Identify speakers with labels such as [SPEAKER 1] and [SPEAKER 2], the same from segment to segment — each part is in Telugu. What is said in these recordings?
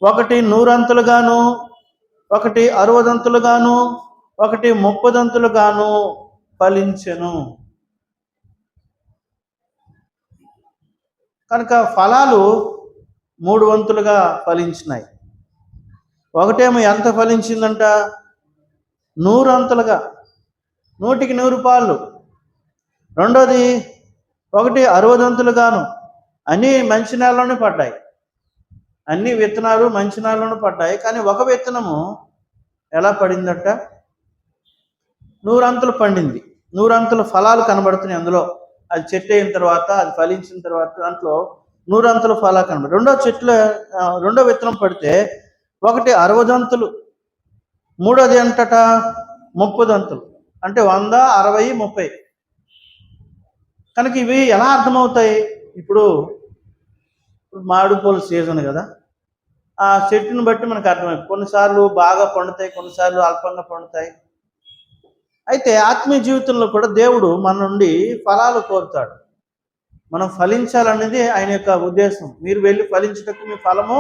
[SPEAKER 1] ఒకటి 100 ఒకటి 60 ఒకటి 30 ఫలించెను. కనుక ఫలాలు 3 ఫలించినాయి. ఒకటేమో ఎంత ఫలించిందంట? 100 100కి 100 పాళ్ళు. రెండోది ఒకటి 60 అన్నీ మంచి నేలలోనే పడ్డాయి. అన్ని విత్తనాలు మంచి నేలలోనే పడ్డాయి. కానీ ఒక విత్తనము ఎలా పడిందట? 100 పండింది. 100 ఫలాలు కనబడుతున్నాయి అందులో. అది చెట్టు అయిన తర్వాత, అది ఫలించిన తర్వాత దాంట్లో 100 ఫలాలు కనబడు. రెండో విత్తనం పడితే ఒకటి 60, మూడోది ఎంతట 30. అంటే 100, 60, 30. కనుక ఇవి ఎలా అర్థమవుతాయి? ఇప్పుడు మామిడి పూల సీజన్ కదా, ఆ చెట్టుని బట్టి మనకు అర్థమైంది. కొన్నిసార్లు బాగా పండుతాయి, కొన్నిసార్లు అల్పంగా పండుతాయి. అయితే ఆత్మీయ జీవితంలో కూడా దేవుడు మన నుండి ఫలాలు కోరుతాడు. మనం ఫలించాలనేది ఆయన యొక్క ఉద్దేశం. మీరు వెళ్ళి ఫలించుటకు, మీ ఫలము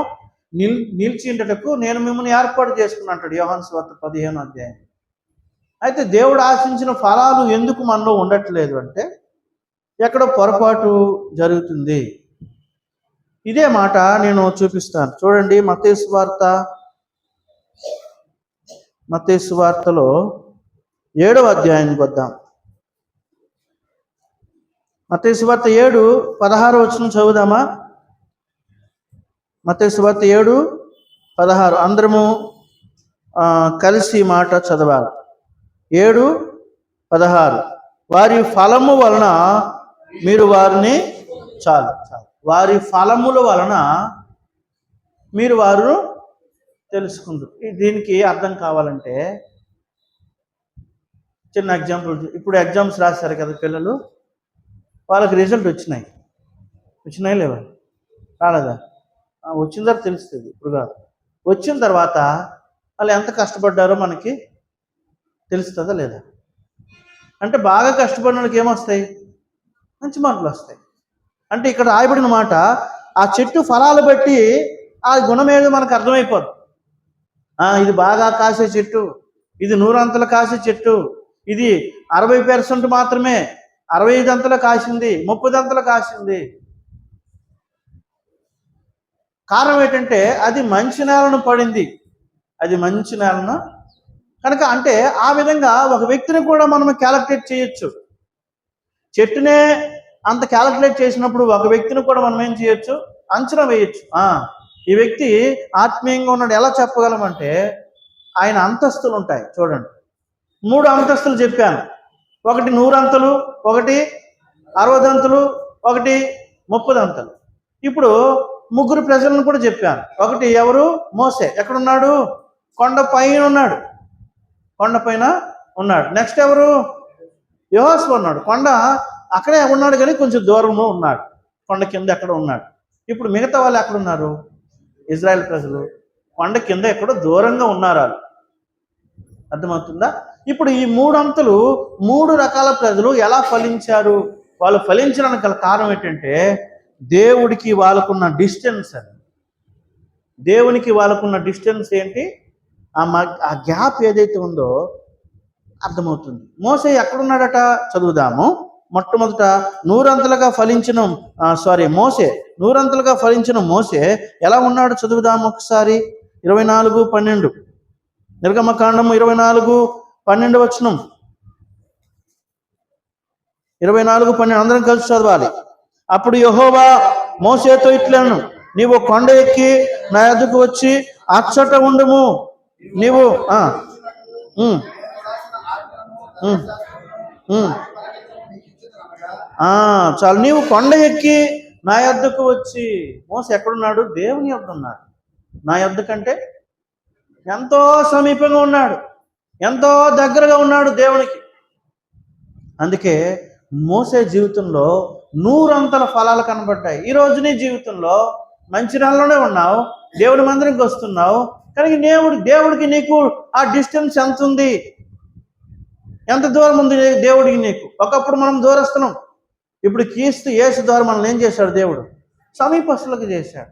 [SPEAKER 1] నిలిచిండటకు నేను మిమ్మల్ని ఏర్పాటు చేసుకున్నాను అంటాడు యోహాను సువార్త 15వ అధ్యాయం. అయితే దేవుడు ఆశించిన ఫలాలు ఎందుకు మనలో ఉండట్లేదు అంటే ఎక్కడో పొరపాటు జరుగుతుంది. ఇదే మాట నేను చూపిస్తాను. చూడండి, మత్తయి సువార్తలో 7వ అధ్యాయానికి వద్దాం. మత్తయి సువార్త 7:16 వచనం చదువుదామా? మత్తయి సువార్త 7:16 అందరము కలిసి మాట చదవాలి. 7:16 వారి ఫలము వలన మీరు వారిని చాలు వారి ఫలముల వలన మీరు వారు తెలుసుకుంటారు. దీనికి అర్థం కావాలంటే చిన్న ఎగ్జాంపుల్. ఇప్పుడు ఎగ్జామ్స్ రాశారు కదా పిల్లలు, వాళ్ళకి రిజల్ట్ వచ్చినాయి లేవా? రాలేదా? వచ్చిన తర్వాత తెలుస్తుంది. ఇప్పుడు కాదు, వచ్చిన తర్వాత వాళ్ళు ఎంత కష్టపడ్డారో మనకి తెలుస్తుందా లేదా? అంటే బాగా కష్టపడిన వాళ్ళకి ఏమొస్తాయి? మంచి మార్కులు వస్తాయి. అంటే ఇక్కడ రాయబడిన మాట, ఆ చెట్టు ఫలాలు బట్టి ఆ గుణం ఏదో మనకు అర్థమైపోదు. ఇది బాగా కాసే చెట్టు, ఇది 100 కాసే చెట్టు, ఇది 60% మాత్రమే, 65 కాసింది, 30 కాసింది. కారణం ఏంటంటే అది మంచి నేలను పడింది, అది మంచి నేలను. కనుక అంటే ఆ విధంగా ఒక వ్యక్తిని కూడా మనం క్యాలిక్యులేట్ చేయొచ్చు. చెట్టునే అంత క్యాలిక్యులేట్ చేసినప్పుడు ఒక వ్యక్తిని కూడా మనం ఏం చేయొచ్చు? అంచనా వేయచ్చు. ఈ వ్యక్తి ఆత్మీయంగా ఉన్నాడు. ఎలా చెప్పగలమంటే ఆయన అంతస్తులు ఉంటాయి. చూడండి, 3 అంతస్తులు చెప్పాను. ఒకటి 100, ఒకటి 60, ఒకటి 30. ఇప్పుడు 3 ప్రజలను కూడా చెప్పాను. ఒకటి ఎవరు? మోసే. ఎక్కడున్నాడు? కొండ పైన ఉన్నాడు. నెక్స్ట్ ఎవరు? యెహోషువ ఉన్నాడు. కొండ అక్కడే ఉన్నాడు కానీ కొంచెం దూరంలో ఉన్నాడు, కొండ కింద ఎక్కడ ఉన్నాడు. ఇప్పుడు మిగతా వాళ్ళు ఎక్కడున్నారు? ఇజ్రాయెల్ ప్రజలు కొండ కింద ఎక్కడో దూరంగా ఉన్నారు. వాళ్ళు అర్థమవుతుందా? ఇప్పుడు ఈ 3 అంతలు 3 రకాల ప్రజలు ఎలా ఫలించారు? వాళ్ళు ఫలించడానికి గల కారణం ఏంటంటే దేవుడికి వాళ్ళకున్న డిస్టెన్స్. దేవునికి వాళ్ళకున్న డిస్టెన్స్ ఏంటి? ఆ గ్యాప్ ఏదైతే ఉందో అర్థమవుతుంది. మోసే ఎక్కడున్నాడట? చదువుదాము. మొట్టమొదట 100 ఫలించిన మోసే 100 ఫలించిన మోసే ఎలా ఉన్నాడు? చదువుదాము ఒకసారి. 24:12 నిర్గమకాండము 24:12 వచనం. 24:12 అందరం కలిసి చదవాలి. అప్పుడు యెహోవా మోసేతో ఇట్లనెను, నీవు కొండ ఎక్కి నా యొద్దకు వచ్చి అచ్చట ఉండుము. నీవు చాలు, నీవు కొండ ఎక్కి నా యొద్దకు వచ్చి. మోసే ఎక్కడున్నాడు? దేవుని యొద్ద ఉన్నాడు. నా యొద్ద కంటే ఎంతో సమీపంగా ఉన్నాడు, ఎంతో దగ్గరగా ఉన్నాడు దేవునికి. అందుకే మోసే జీవితంలో 100 ఫలాలు కనబడ్డాయి. ఈరోజు నీ జీవితంలో మంచి నెలలోనే ఉన్నావు, దేవుని మందిరానికి వస్తున్నావు, కానీ దేవుడికి నీకు ఆ డిస్టెన్స్ ఎంత ఉంది? ఎంత దూరం ఉంది దేవుడికి నీకు? ఒకప్పుడు మనం దూరస్తున్నాం. ఇప్పుడు క్రీస్తు యేసు ద్వారా మనల్ని ఏం చేశాడు? దేవుడు సమీపస్తులకు చేశాడు.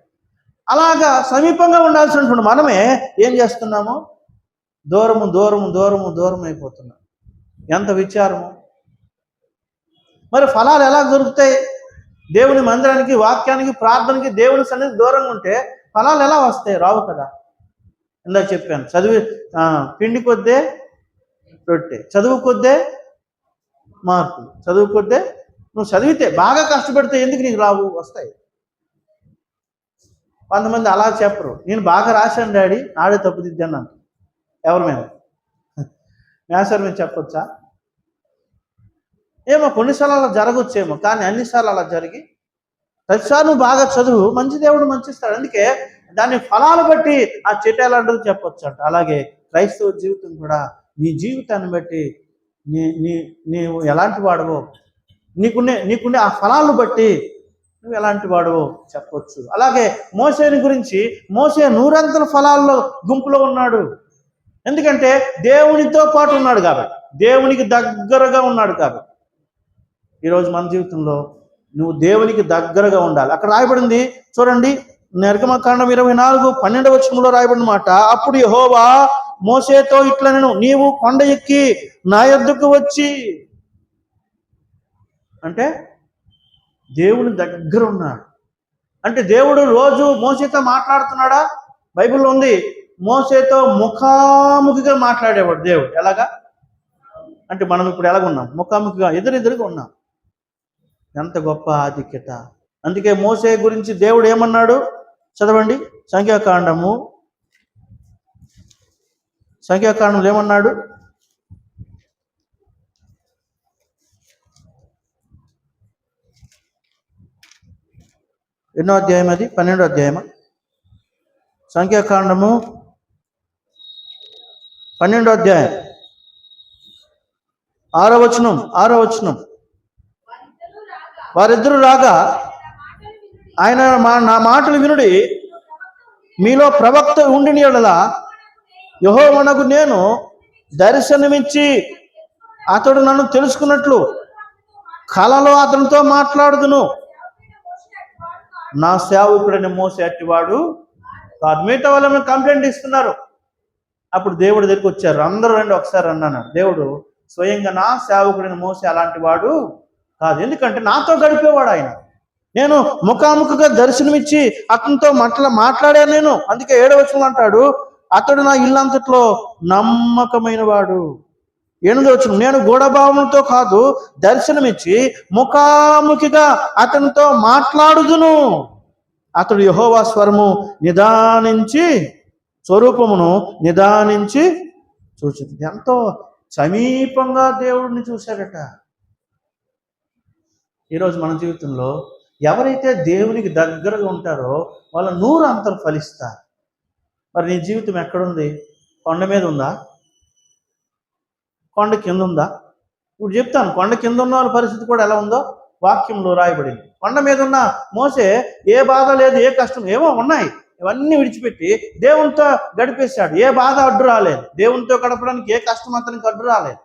[SPEAKER 1] అలాగా సమీపంగా ఉండాల్సినటువంటి మనమే ఏం చేస్తున్నాము? దూరము దూరము దూరము దూరం అయిపోతున్నాం. ఎంత విచారము! మరి ఫలాలు ఎలా దొరుకుతాయి? దేవుని మందిరానికి, వాక్యానికి, ప్రార్థనకి, దేవుని సన్నిధి దూరంగా ఉంటే ఫలాలు ఎలా వస్తాయి? రావు కదా. ఇందాక చెప్పాను, పిండి కొద్దే రొట్టె, చదువు కొద్దే మార్కులు, చదువు కొద్దే. నువ్వు చదివితే బాగా కష్టపడితే ఎందుకు నీకు రావు? వస్తాయి. కొంతమంది అలా చెప్పరు, నేను బాగా రాశాను డాడీ, ఆడే తప్పుదిద్దాను అంట. ఎవరి మీద? మేసర్ మీద చెప్పొచ్చా? ఏమో కొన్నిసార్లు అలా జరగొచ్చేమో, కానీ అన్నిసార్లు అలా జరిగి ప్రతిసారి నువ్వు బాగా చదువు, మంచి దేవుడు మంచిస్తాడు. అందుకే దాని ఫలాలు బట్టి ఆ చెట్టు ఎలాంటిది చెప్పొచ్చు అంట. అలాగే క్రైస్తవ జీవితం కూడా నీ జీవితాన్ని బట్టి నీవు ఎలాంటి వాడవో, నీకుండే ఆ ఫలాలను బట్టి నువ్వు ఎలాంటి వాడవో చెప్పొచ్చు. అలాగే మోసేని గురించి, మోసే 100 ఫలాల్లో గుంపులో ఉన్నాడు. ఎందుకంటే దేవునితో పాటు ఉన్నాడు కాబట్టి, దేవునికి దగ్గరగా ఉన్నాడు కాబట్టి. ఈరోజు మన జీవితంలో నువ్వు దేవునికి దగ్గరగా ఉండాలి. అక్కడ రాయబడింది చూడండి, నిర్గమకాండం 24:12 రాయబడిన మాట, అప్పుడు యెహోవా మోసేతో ఇట్లనెను, నీవు కొండ ఎక్కి నా యొద్దకు వచ్చి. అంటే దేవుని దగ్గర ఉన్నాడు. అంటే దేవుడు రోజు మోసేతో మాట్లాడుతున్నాడా? బైబిల్లో ఉంది, మోసేతో ముఖాముఖిగా మాట్లాడేవాడు దేవుడు. ఎలాగా అంటే మనం ఇప్పుడు ఎలాగున్నాం? ముఖాముఖిగా, ఎదురెదురుగా ఉన్నాం. ఎంత గొప్ప ఆధిక్యత! అందుకే మోసే గురించి దేవుడు ఏమన్నాడు? చదవండి, సంఖ్యాకాండంలో ఏమన్నాడు? ఎన్నో అధ్యాయం అది? 12వ అధ్యాయమా? సంఖ్యాకాండము 12వ అధ్యాయం 6వ వచనం. వారిద్దరూ రాగా ఆయన నా మాటలు వినుడి, మీలో ప్రవక్త ఉండిన యెడల యెహోవానగు నేను దర్శనమిచ్చి అతడు నన్ను తెలుసుకున్నట్లు కలలో అతనితో మాట్లాడుదును. నా సేవకుడని మోసే అట్టివాడు కాదు. మిగతా వాళ్ళని కంప్లైంట్ ఇస్తున్నారు. అప్పుడు దేవుడి దగ్గరికి వచ్చారు, అందరూ రండి ఒకసారి అన్నాను. దేవుడు స్వయంగా నా సేవకుడిని మోసే అలాంటి వాడు కాదు, ఎందుకంటే నాతో గడిపేవాడు ఆయన. నేను ముఖాముఖిగా దర్శనమిచ్చి అతనితో మాట్లాడాను నేను. అందుకే 7వ వచనం అంటాడు, అతడు నా ఇల్లంతట్లో నమ్మకమైన వాడు. 8వ వచనం, నేను గూఢభావంతో కాదు దర్శనమిచ్చి ముఖాముఖిగా అతనితో మాట్లాడుదును. అతడు యెహోవా స్వరము నిదానించి, స్వరూపమును నిదానించి చూచింది. ఎంతో సమీపంగా దేవుడిని చూశాడట. ఈరోజు మన జీవితంలో ఎవరైతే దేవునికి దగ్గరగా ఉంటారో వాళ్ళ 100 ఫలిస్తారు. మరి నీ జీవితం ఎక్కడుంది? కొండ మీద ఉందా? కొండ కింద ఉందా? ఇప్పుడు చెప్తాను, కొండ కింద ఉన్న వాళ్ళ పరిస్థితి కూడా ఎలా ఉందో వాక్యంలో రాయబడింది. కొండ మీద ఉన్న మోసే ఏ బాధ లేదు, ఏ కష్టం, ఏమో ఉన్నాయి, ఇవన్నీ విడిచిపెట్టి దేవునితో గడిపేశాడు. ఏ బాధ అడ్డు రాలేదు, దేవునితో గడపడానికి ఏ కష్టం అతనికి అడ్డు రాలేదు.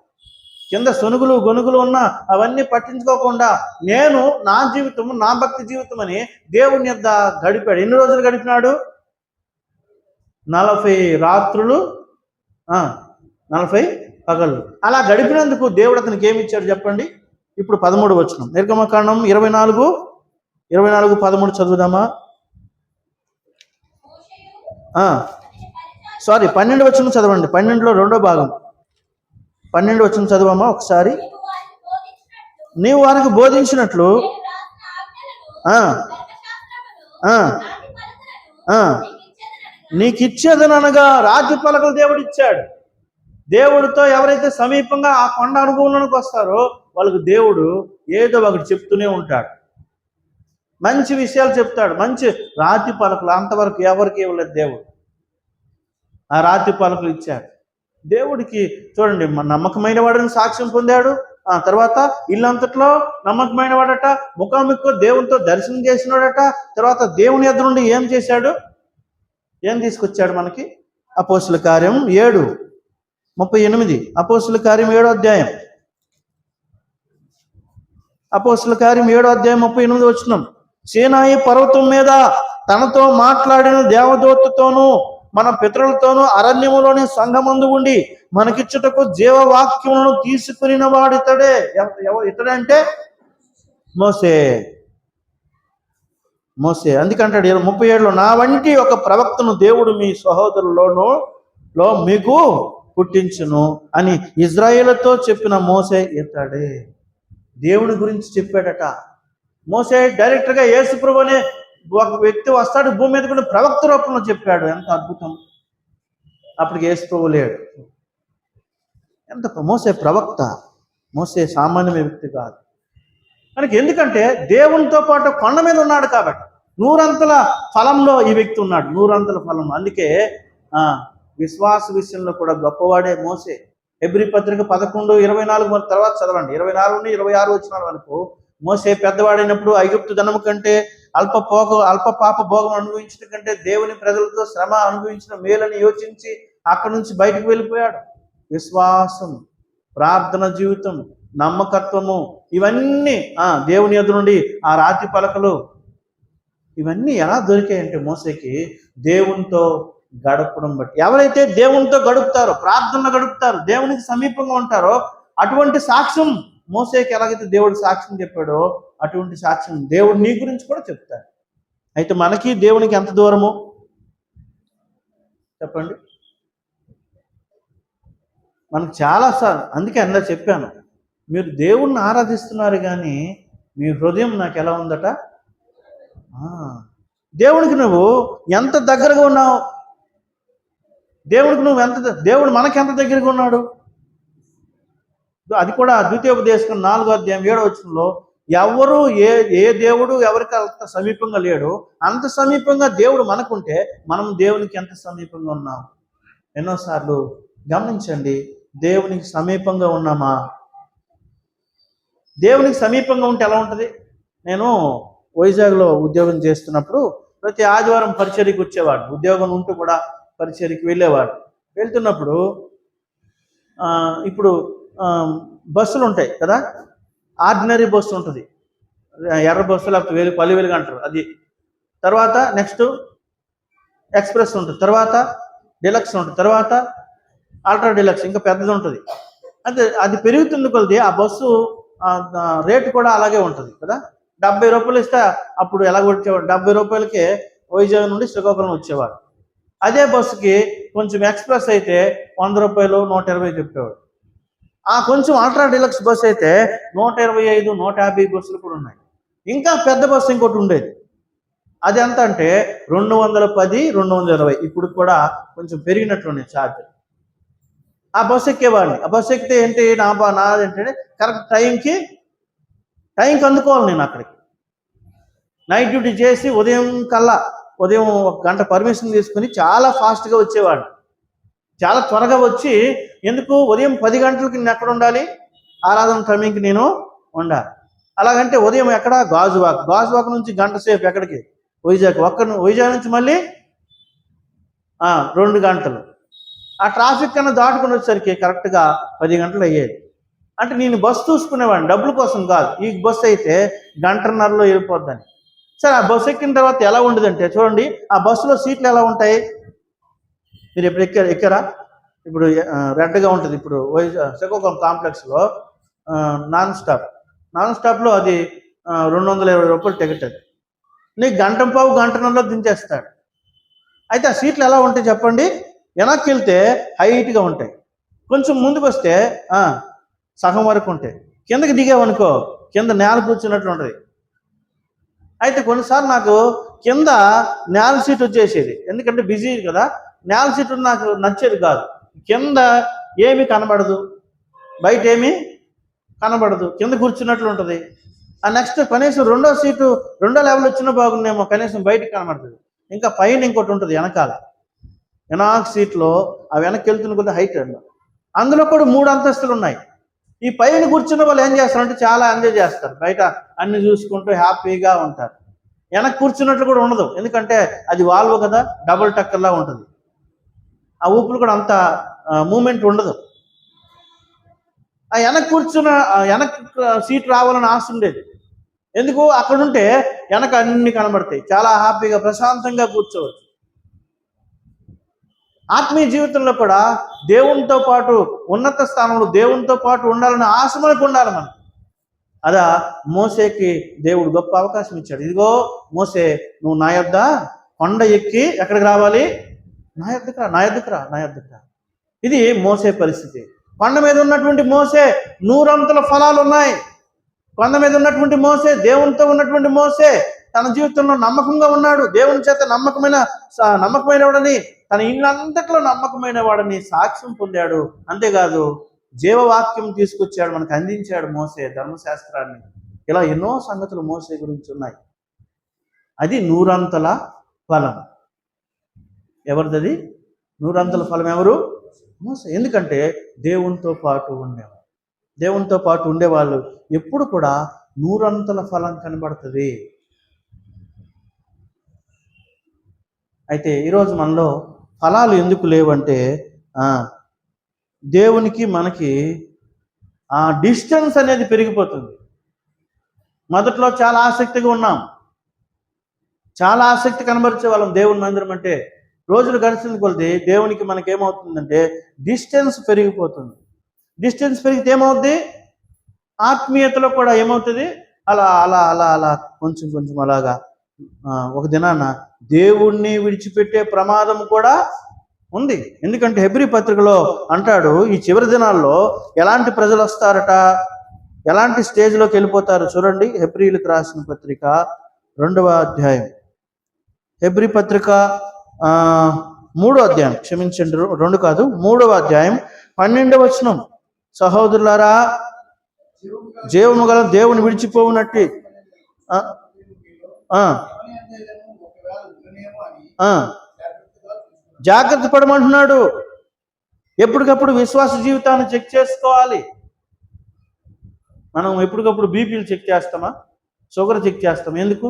[SPEAKER 1] కింద సొనుగులు గొనుగులు ఉన్నా అవన్నీ పట్టించుకోకుండా నేను నా జీవితము, నా భక్తి జీవితం అని దేవుని యొద్ద గడిపాడు. ఎన్ని రోజులు గడిపినాడు? 40 రాత్రులు 40 పగళ్ళు. అలా గడిపినందుకు దేవుడు అతనికి ఏమి ఇచ్చాడు చెప్పండి? ఇప్పుడు 13వ వచనం, నిర్గమకాండం 24:13 చదువుదామా? 12వ వచనం చదవండి. 12లో 2వ భాగం, 12వ వచనం చదవమ్మా ఒకసారి. నీవు వారికి బోధించినట్లు నీకు ఇచ్చేదనగా రాజ్య పలకలు దేవుడు ఇచ్చాడు. దేవుడితో ఎవరైతే సమీపంగా ఆ కొండ అనుభవంలోకి వస్తారో వాళ్ళకు దేవుడు ఏదో ఒకటి చెప్తూనే ఉంటాడు, మంచి విషయాలు చెప్తాడు. మంచి రాతి పలకలు అంతవరకు ఎవరికి ఇవ్వలేదు దేవుడు. ఆ రాతి పలకలు ఇచ్చాడు. దేవుడికి చూడండి, నమ్మకమైన వాడని సాక్ష్యం పొందాడు. ఆ తర్వాత ఇల్లంతట్లో నమ్మకమైన వాడట, ముఖాముఖిగా దేవునితో దర్శనం చేసినాడట. తర్వాత దేవుని ఎదురు నుండి ఏం చేశాడు? ఏం తీసుకొచ్చాడు మనకి? అపోస్తుల కార్యం 7:38. అపోస్తుల కార్యం 7వ అధ్యాయం, అపోస్తుల కార్యం 7వ అధ్యాయం 38 వచనం. సీనాయి పర్వతం మీద తనతో మాట్లాడిన దేవదూతతోనూ మన పితరులతోనూ అరణ్యములోని సంఘమందు ఉండి మనకిచ్చుటకు జీవవాక్యములను తీసుకుని వాడు ఇతడే. ఇతడంటే మోసే. మోసే అందుకంటాడు 37లో, నా వంటి ఒక ప్రవక్తను దేవుడు మీ సహోదరులలో మీకు పుట్టించును అని ఇజ్రాయేలుతో చెప్పిన మోసే ఇతడే. దేవుని గురించి చెప్పాడట. మోసే డైరెక్ట్గా యేసుప్రభు అనే ఒక వ్యక్తి వస్తాడు భూమి మీద కూడా ప్రవక్త రూపంలో చెప్పాడు. ఎంత అద్భుతం! అప్పటికి యేసుప్రభు లేడు. ఎంత మోసే ప్రవక్త, మోసే సామాన్యమైన వ్యక్తి కాదు. మనకి ఎందుకంటే దేవునితో పాటు కొండ మీద ఉన్నాడు కాబట్టి నూరంతల ఫలంలో ఈ వ్యక్తి ఉన్నాడు. నూరంతల ఫలం. అందుకే విశ్వాస విషయంలో కూడా గొప్పవాడే మోసే. హెబ్రీ పత్రిక 11:24 తర్వాత చదవండి. 24 26 వచ్చిన వరకు మోసే పెద్దవాడైనప్పుడు ఐగుప్తు ధనము కంటే అల్ప పాప భోగం అనుభవించడం కంటే దేవుని ప్రజలతో శ్రమ అనుభవించిన మేలని యోచించి అక్కడి నుంచి బయటకు వెళ్ళిపోయాడు. విశ్వాసం, ప్రార్థన జీవితం, నమ్మకత్వము, ఇవన్నీ దేవుని ఎదురు నుండి ఆ రాతి పలకలు ఇవన్నీ ఎలా దొరికాయంటే మోసేకి దేవునితో గడపడం బట్టి. ఎవరైతే దేవునితో గడుపుతారో, ప్రార్థనలో గడుపుతారో, దేవునికి సమీపంగా ఉంటారో అటువంటి సాక్ష్యం మోసేకి ఎలాగైతే దేవుడు సాక్ష్యం చెప్పాడో అటువంటి సాక్ష్యం దేవుడు నీ గురించి కూడా చెప్తాడు. అయితే మనకి దేవునికి ఎంత దూరము చెప్పండి? మనకు చాలాసార్లు, అందుకే అందులో చెప్పాను, మీరు దేవుణ్ణి ఆరాధిస్తున్నారు కానీ మీ హృదయం నాకు ఎలా ఉందట. దేవుడికి నువ్వు ఎంత దగ్గరగా ఉన్నావు, దేవుడికి నువ్వు దేవుడు మనకెంత దగ్గరగా ఉన్నాడు. అది కూడా ద్వితీయోపదేశం 4వ అధ్యాయం 7వ వచనంలో, ఎవరు ఏ దేవుడు ఎవరికి అంత సమీపంగా లేడు, అంత సమీపంగా దేవుడు మనకుంటే మనం దేవునికి ఎంత సమీపంగా ఉన్నాం. ఎన్నోసార్లు గమనించండి, దేవునికి సమీపంగా ఉన్నామా? దేవునికి సమీపంగా ఉంటే ఎలా ఉంటుంది? నేను వైజాగ్లో ఉద్యోగం చేస్తున్నప్పుడు ప్రతి ఆదివారం పరిచర్యకి వచ్చేవాడు. ఉద్యోగం ఉంటూ కూడా పరిచర్యకి వెళ్ళేవాడు. వెళ్తున్నప్పుడు ఇప్పుడు బస్సులు ఉంటాయి కదా, ఆర్డినరీ బస్సు ఉంటుంది, ఎర్ర బస్సు లేకపోతే 10,000 అంటారు అది. తర్వాత నెక్స్ట్ ఎక్స్ప్రెస్ ఉంటుంది, తర్వాత డిలక్స్ ఉంటుంది, తర్వాత అల్ట్రా డిలక్స్, ఇంకా పెద్దది ఉంటుంది. అంటే అది పెరుగుతుంది కొద్ది ఆ బస్సు రేటు కూడా అలాగే ఉంటుంది కదా. 70 రూపాయలు ఇస్తే అప్పుడు ఎలా వచ్చేవాడు, 70 రూపాయలకే వైజాగ్ నుండి శ్రీకాకుళం వచ్చేవాడు. అదే బస్సుకి కొంచెం ఎక్స్ప్రెస్ అయితే 100 రూపాయలు 120 చెప్పేవాడు. కొంచెం అల్ట్రా డిలక్స్ బస్సు అయితే 125 150 బస్సులు కూడా ఉన్నాయి. ఇంకా పెద్ద బస్సు ఇంకోటి ఉండేది, అది ఎంత అంటే 210 220. ఇప్పుడు కూడా కొంచెం పెరిగినట్లున్నాయి ఛార్జ్. ఆ బస్సు ఎక్కేవాడిని. ఆ బస్సు ఎక్కితే ఏంటి నాదేంటంటే కరెక్ట్ టైంకి అందుకోవాలి. నేను అక్కడికి నైట్ డ్యూటీ చేసి ఉదయం 1 గంట పర్మిషన్ తీసుకుని చాలా ఫాస్ట్గా వచ్చేవాడిని. చాలా త్వరగా వచ్చి, ఎందుకు ఉదయం 10 గంటలకి నేను ఎక్కడ ఉండాలి, ఆరాధన టైమింగ్కి నేను ఉండాలి. అలాగంటే ఉదయం ఎక్కడ గాజువాక్ నుంచి గంట సేపు ఎక్కడికి వైజాగ్, వైజాగ్ నుంచి మళ్ళీ 2 గంటలు. ఆ ట్రాఫిక్ కన్నా దాటుకుని వచ్చేసరికి కరెక్ట్గా 10 గంటలు అయ్యేది. అంటే నేను బస్సు చూసుకునేవాడిని, డబ్బుల కోసం కాదు. ఈ బస్సు అయితే 1.5 గంటలో వెళ్ళిపోద్దని. సరే, ఆ బస్సు ఎక్కిన తర్వాత ఎలా ఉండదంటే చూడండి, ఆ బస్సులో సీట్లు ఎలా ఉంటాయి, మీరు ఎప్పుడు ఎక్కారా? ఇప్పుడు రెడ్గా ఉంటుంది. ఇప్పుడు శ్రీకాకుళం కాంప్లెక్స్లో నాన్ స్టాప్లో అది 220 రూపాయలు టికెట్. అది నీకు 1.5 గంటలో దించేస్తాడు. అయితే ఆ సీట్లు ఎలా ఉంటాయి చెప్పండి? వెనక్కి వెళ్తే హైట్గా ఉంటాయి, కొంచెం ముందుకు వస్తే సగం వరకు ఉంటాయి, కిందకి దిగామనుకో కింద నేల కూర్చున్నట్లు ఉంటుంది. అయితే కొన్నిసార్లు నాకు కింద నేల సీట్ వచ్చేసేది, ఎందుకంటే బిజీ కదా. నేల సీట్ నాకు నచ్చేది కాదు. కింద ఏమీ కనబడదు, బయట ఏమీ కనబడదు, కింద కూర్చున్నట్లు ఉంటుంది. నెక్స్ట్ కనీసం రెండో లెవెల్ వచ్చినా బాగుండేమో, కనీసం బయటకు కనబడుతుంది. ఇంకా పైన ఇంకోటి ఉంటుంది వెనకాల, వెనక సీట్లో ఆ వెనక్కి వెళ్తున్న కొద్ది హైట్. అందులో కూడా 3 అంతస్తులు ఉన్నాయి. ఈ పైన కూర్చున్న వాళ్ళు ఏం చేస్తారంటే చాలా ఎంజాయ్ చేస్తారు, బయట అన్ని చూసుకుంటూ హ్యాపీగా ఉంటారు. వెనక్కి కూర్చున్నట్లు కూడా ఉండదు, ఎందుకంటే అది వాల్వ్ కదా, డబుల్ టక్కర్లా ఉంటుంది. ఆ ఊపులు కూడా అంత మూమెంట్ ఉండదు. ఆ వెనక్కి సీట్ రావాలని ఆశ ఉండేది, ఎందుకు? అక్కడుంటే వెనక అన్ని కనబడతాయి, చాలా హ్యాపీగా ప్రశాంతంగా కూర్చోవచ్చు. ఆత్మీయ జీవితంలో కూడా దేవునితో పాటు ఉన్నత స్థానంలో దేవునితో పాటు ఉండాలని ఆశ మనకు ఉండాలి. మనం అదా మోసేకి దేవుడు గొప్ప అవకాశం ఇచ్చాడు. ఇదిగో మోసే, నువ్వు నా యొద్ద కొండ ఎక్కి ఎక్కడికి రావాలి? నా యొద్దకు రా, నా యొద్దకు రా, నా యొద్దకు రా. ఇది మోసే పరిస్థితి. కొండ మీద ఉన్నటువంటి మోసే 100 అంతల ఫలాలు ఉన్నాయి. కొండ మీద ఉన్నటువంటి మోసే, దేవునితో ఉన్నటువంటి మోసే తన జీవితంలో నమ్మకంగా ఉన్నాడు. దేవుని చేత నమ్మకమైన వాడని, తన ఇల్లంతట్లో నమ్మకమైన వాడని సాక్ష్యం పొందాడు. అంతేకాదు జీవవాక్యం తీసుకొచ్చాడు, మనకు అందించాడు మోసే ధర్మశాస్త్రాన్ని. ఇలా ఎన్నో సంగతులు మోసే గురించి ఉన్నాయి. అది 100 అంతల ఫలం. ఎవరిది? 100 అంతల ఫలం ఎవరు? మోసే. ఎందుకంటే దేవునితో పాటు ఉండేవాళ్ళు. దేవునితో పాటు ఉండేవాళ్ళు ఎప్పుడు కూడా 100 అంతల ఫలం కనబడుతుంది. అయితే ఈరోజు మనలో ఫలాలు ఎందుకు లేవంటే దేవునికి మనకి ఆ డిస్టెన్స్ అనేది పెరిగిపోతుంది. మొదట్లో చాలా ఆసక్తిగా ఉన్నాం, చాలా ఆసక్తి కనబరిచే వాళ్ళం దేవుని మందిరం అంటే. రోజులు గడిచిన కొద్దీ దేవునికి మనకేమవుతుందంటే డిస్టెన్స్ పెరిగిపోతుంది. డిస్టెన్స్ పెరిగితే ఏమవుద్ది? ఆత్మీయతలో కూడా ఏమవుతుంది? అలా అలా అలా అలా కొంచెం కొంచెం అలాగా ఒక దినాన దేవుణ్ణి విడిచిపెట్టే ప్రమాదం కూడా ఉంది. ఎందుకంటే హెబ్రీ పత్రికలో అంటాడు, ఈ చివరి దినాల్లో ఎలాంటి ప్రజలు వస్తారట, ఎలాంటి స్టేజ్లోకి వెళ్ళిపోతారు. చూడండి, హెబ్రీలకు రాసిన పత్రిక 2వ అధ్యాయం, హెబ్రీ పత్రిక 3వ అధ్యాయం, క్షమించండి 2 కాదు 3వ అధ్యాయం 12వ వచనం. సహోదరులారా, జీవము గల దేవుని విడిచిపోవునట్టి జాగ్రత్త పడమంటున్నాడు. ఎప్పటికప్పుడు విశ్వాస జీవితాన్ని చెక్ చేసుకోవాలి. మనం ఎప్పటికప్పుడు బీపీలు చెక్ చేస్తామా, షుగర్ చెక్ చేస్తాం. ఎందుకు?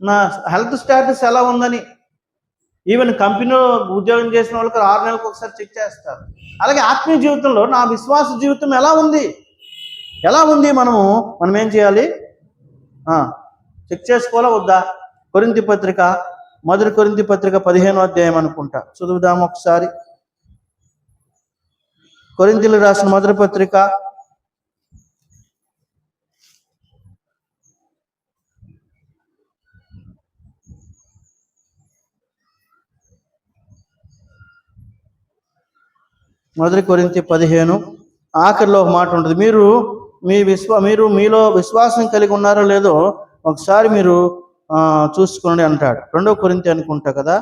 [SPEAKER 1] నా హెల్త్ స్టేటస్ ఎలా ఉందని. ఈవెన్ కంపెనీలో ఉద్యోగం చేసిన వాళ్ళకి 6 నెలలకు ఒకసారి చెక్ చేస్తారు. అలాగే ఆత్మీయ జీవితంలో నా విశ్వాస జీవితం ఎలా ఉంది, మనం ఏం చేయాలి? చెక్ చేసుకోవాలా వద్దా? కొరింథీ పత్రిక, మొదటి కొరింథీ పత్రిక 15వ అధ్యాయం అనుకుంటా, చదువుదాము ఒకసారి. కొరింథీలు రాసిన మొదటి పత్రిక 15 ఆఖరిలో ఒక మాట ఉంటుంది. మీరు మీలో విశ్వాసం కలిగి ఉన్నారో లేదో ఒకసారి మీరు చూసుకోండి అంటాడు. 2వ కొరింథీ అనుకుంటా కదా,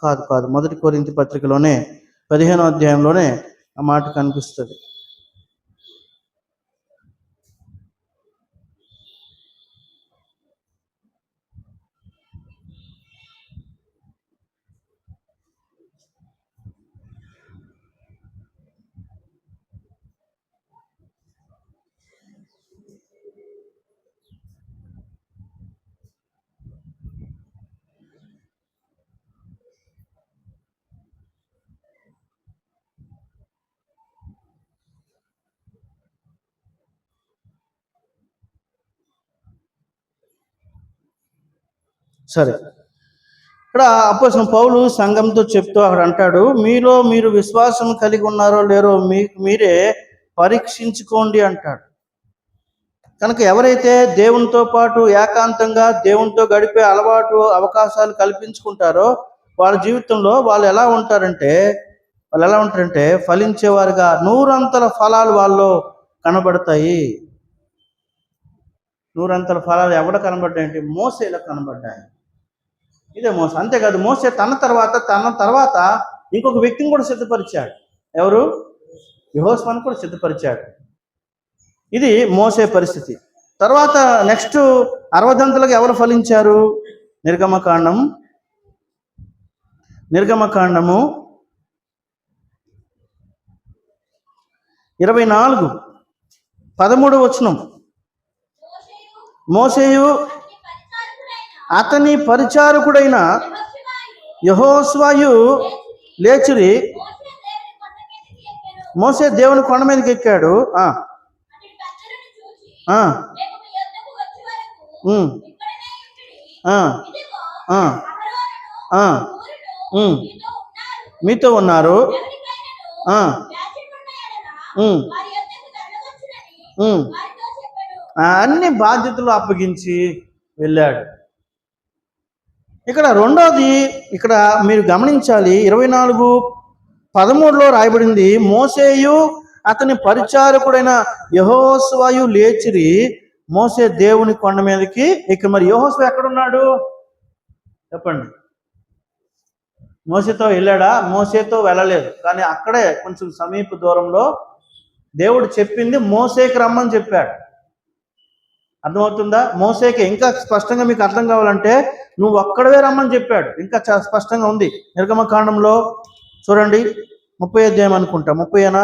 [SPEAKER 1] కాదు 1 కొరింథీ పత్రికలోనే 15వ అధ్యాయంలోనే ఆ మాట కనిపిస్తుంది. సరే, ఇక్కడ అపోస్తలుడైన పౌలు సంఘంతో చెప్తూ అక్కడ అంటాడు, మీరు విశ్వాసం కలిగి ఉన్నారో లేరో మీకు మీరే పరీక్షించుకోండి అంటాడు. కనుక ఎవరైతే దేవునితో పాటు ఏకాంతంగా దేవునితో గడిపే అవకాశాలు కల్పించుకుంటారో వాళ్ళ జీవితంలో వాళ్ళు ఎలా ఉంటారంటే ఫలించేవారుగా 100 అంతల ఫలాలు వాళ్ళు కనబడతాయి. 100 అంతల ఫలాలు ఎవడ కనబడ్డాయంటే మోసేలా కనబడ్డాయి. ఇదే మోసే. అంతేకాదు, మోసే తన తర్వాత ఇంకొక వ్యక్తిని కూడా సిద్ధపరిచాడు. ఎవరు? యెహోషువను కూడా సిద్ధపరిచాడు. ఇది మోసే పరిస్థితి. తర్వాత నెక్స్ట్ 60 అంతలుగా ఎవరు ఫలించారు? నిర్గమకాండము 24:13 వచనం. మోసేయు అతని పరిచారకుడైన యెహోషువయు లేచిరి. మోసే దేవుని కొండ మీదకి ఎక్కాడు. ఆ, ఆ, ఆ, ఆ, మీతో ఉన్నారు. అన్ని బాధ్యతలు అప్పగించి వెళ్ళాడు. ఇక్కడ రెండోది, ఇక్కడ మీరు గమనించాలి, 24:13 రాయబడింది, మోసేయు అతని పరిచారకుడైన యెహోషువయు లేచిరి మోసే దేవుని కొండ మీదకి. ఇక మరి యెహోషువ ఎక్కడున్నాడు చెప్పండి? మోసేతో వెళ్ళాడా? మోసేతో వెళ్ళలేదు, కానీ అక్కడే కొంచెం సమీప దూరంలో దేవుడు చెప్పింది మోసేకి రమ్మని చెప్పాడు. అర్థమవుతుందా? మోసేకి ఇంకా స్పష్టంగా మీకు అర్థం కావాలంటే నువ్వు ఒక్కడవే రమ్మని చెప్పాడు. ఇంకా చాలా స్పష్టంగా ఉంది నిర్గమకాండంలో. చూడండి 30 అధ్యాయం అనుకుంటా, 30